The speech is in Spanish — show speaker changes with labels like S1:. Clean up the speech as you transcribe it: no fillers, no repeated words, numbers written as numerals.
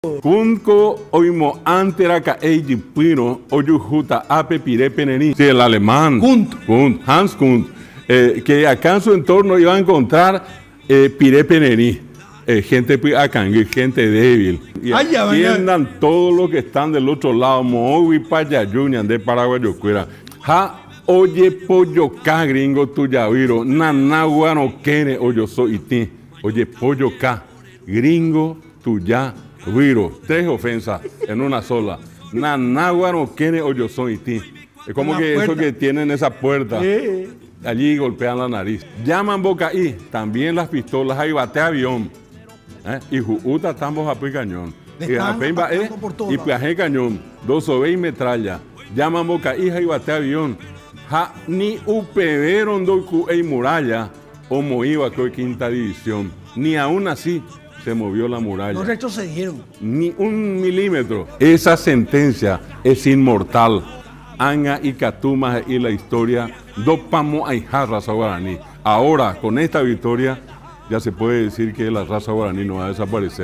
S1: Kunko oimo antera ka eiji pino oyujuta ape pire peneni. Sí, el alemán. Kunt, Hans Kunt. Que acá en su entorno iba a encontrar pire peneni. Gente acangui, gente débil. Y atiendan todo lo que están del otro lado. Moogui payayunian de Paraguayocuera. Ja oye pollo ka gringo tuyaviro. Nanagua no kene oyoso iti. Oye pollo ka gringo tuya. Viro, 3 ofensas en una sola. Nanagua no quiere o yo soy ti. Es como que puerta. Eso que tienen esa puerta. Allí golpean la nariz. Llaman boca ahí. También las pistolas. Ahí bate avión. Y juuta tambos a cañón. Y a pemba y piaje cañón. 2 o 20 metralla. Llaman boca ahí. Ahí bate avión. Ja ni upederon do cu e muralla. O moiba que quinta división. Ni aún así se movió la muralla.
S2: No retrocedieron.
S1: Ni 1 milímetro. Esa sentencia es inmortal. Anga y Catuma y la historia. Dopamo hay raza guaraní. Ahora, con esta victoria, ya se puede decir que la raza guaraní no va a desaparecer.